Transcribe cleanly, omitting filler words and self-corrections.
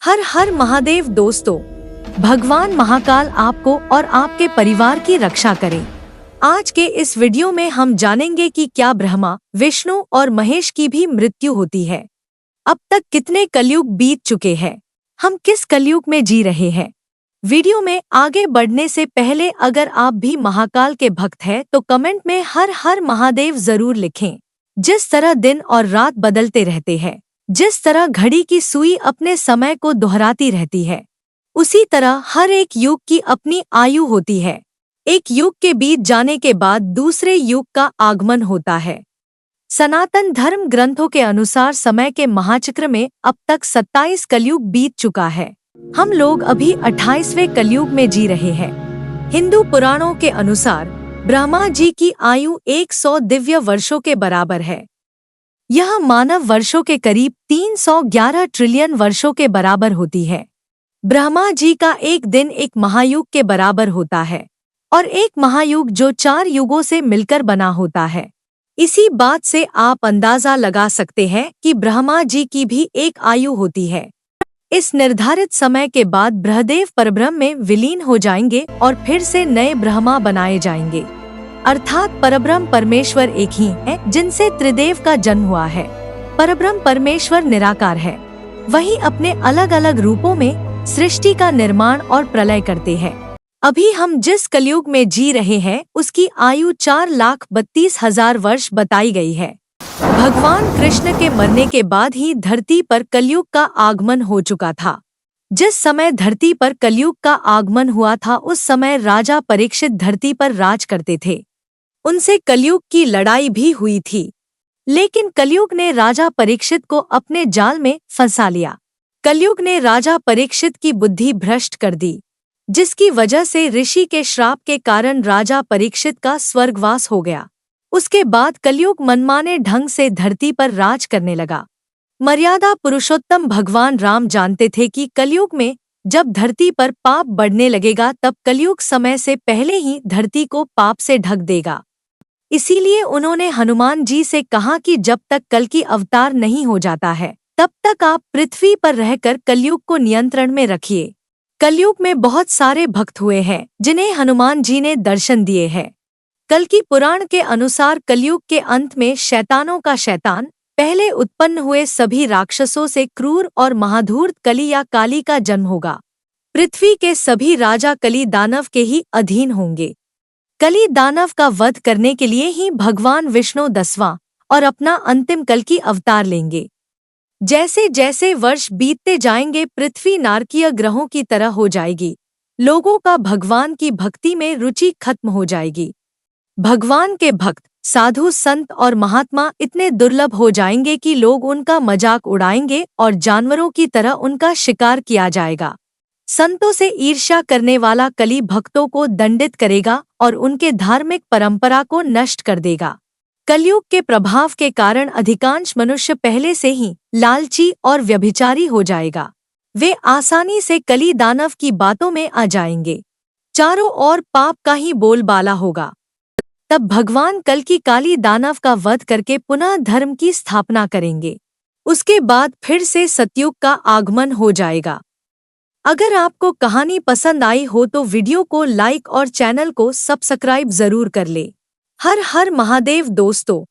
हर हर महादेव दोस्तों, भगवान महाकाल आपको और आपके परिवार की रक्षा करें। आज के इस वीडियो में हम जानेंगे कि क्या ब्रह्मा, विष्णु और महेश की भी मृत्यु होती है। अब तक कितने कलयुग बीत चुके हैं, हम किस कलयुग में जी रहे हैं। वीडियो में आगे बढ़ने से पहले अगर आप भी महाकाल के भक्त हैं तो कमेंट में हर हर महादेव जरूर लिखें। जिस तरह दिन और रात बदलते रहते हैं, जिस तरह घड़ी की सुई अपने समय को दोहराती रहती है, उसी तरह हर एक युग की अपनी आयु होती है। एक युग के बीत जाने के बाद दूसरे युग का आगमन होता है। सनातन धर्म ग्रंथों के अनुसार समय के महाचक्र में अब तक 27 कलयुग बीत चुका है। हम लोग अभी 28वें कलयुग में जी रहे हैं। हिंदू पुराणों के अनुसार ब्रह्मा जी की आयु 100 दिव्य वर्षों के बराबर है। यह मानव वर्षों के करीब 311 ट्रिलियन वर्षों के बराबर होती है। ब्रह्मा जी का एक दिन एक महायुग के बराबर होता है और एक महायुग जो 4 युगों से मिलकर बना होता है। इसी बात से आप अंदाजा लगा सकते हैं कि ब्रह्मा जी की भी एक आयु होती है। इस निर्धारित समय के बाद ब्रह्मदेव परब्रह्म में विलीन हो जाएंगे और फिर से नए ब्रह्मा बनाए जाएंगे। अर्थात परब्रह्म परमेश्वर एक ही है जिनसे त्रिदेव का जन्म हुआ है। परब्रह्म परमेश्वर निराकार है, वही अपने अलग अलग रूपों में सृष्टि का निर्माण और प्रलय करते हैं। अभी हम जिस कलयुग में जी रहे हैं उसकी आयु 4,32,000 वर्ष बताई गई है। भगवान कृष्ण के मरने के बाद ही धरती पर कलयुग का आगमन हो चुका था। जिस समय धरती पर कलयुग का आगमन हुआ था उस समय राजा परीक्षित धरती पर राज करते थे। उनसे कलयुग की लड़ाई भी हुई थी, लेकिन कलयुग ने राजा परीक्षित को अपने जाल में फंसा लिया। कलयुग ने राजा परीक्षित की बुद्धि भ्रष्ट कर दी, जिसकी वजह से ऋषि के श्राप के कारण राजा परीक्षित का स्वर्गवास हो गया। उसके बाद कलयुग मनमाने ढंग से धरती पर राज करने लगा। मर्यादा पुरुषोत्तम भगवान राम जानते थे कि कलयुग में जब धरती पर पाप बढ़ने लगेगा तब कलयुग समय से पहले ही धरती को पाप से ढक देगा। इसीलिए उन्होंने हनुमान जी से कहा कि जब तक कल की अवतार नहीं हो जाता है तब तक आप पृथ्वी पर रहकर कलयुग को नियंत्रण में रखिए। कलयुग में बहुत सारे भक्त हुए हैं जिन्हें हनुमान जी ने दर्शन दिए हैं। कल की पुराण के अनुसार कलयुग के अंत में शैतानों का शैतान, पहले उत्पन्न हुए सभी राक्षसों से क्रूर और महाधूर्त कली या काली का जन्म होगा। पृथ्वी के सभी राजा कली दानव के ही अधीन होंगे। कली दानव का वध करने के लिए ही भगवान विष्णु 10वां और अपना अंतिम कल की अवतार लेंगे। जैसे जैसे वर्ष बीतते जाएंगे पृथ्वी नारकीय ग्रहों की तरह हो जाएगी। लोगों का भगवान की भक्ति में रुचि खत्म हो जाएगी। भगवान के भक्त, साधु, संत और महात्मा इतने दुर्लभ हो जाएंगे कि लोग उनका मजाक उड़ाएंगे और जानवरों की तरह उनका शिकार किया जाएगा। संतों से ईर्ष्या करने वाला कली भक्तों को दंडित करेगा और उनके धार्मिक परंपरा को नष्ट कर देगा। कलयुग के प्रभाव के कारण अधिकांश मनुष्य पहले से ही लालची और व्यभिचारी हो जाएगा। वे आसानी से कली दानव की बातों में आ जाएंगे। चारों ओर पाप का ही बोलबाला होगा। तब भगवान कल की काली दानव का वध करके पुनः धर्म की स्थापना करेंगे। उसके बाद फिर से सतयुग का आगमन हो जाएगा। अगर आपको कहानी पसंद आई हो तो वीडियो को लाइक और चैनल को सब्सक्राइब जरूर कर ले। हर हर महादेव दोस्तों।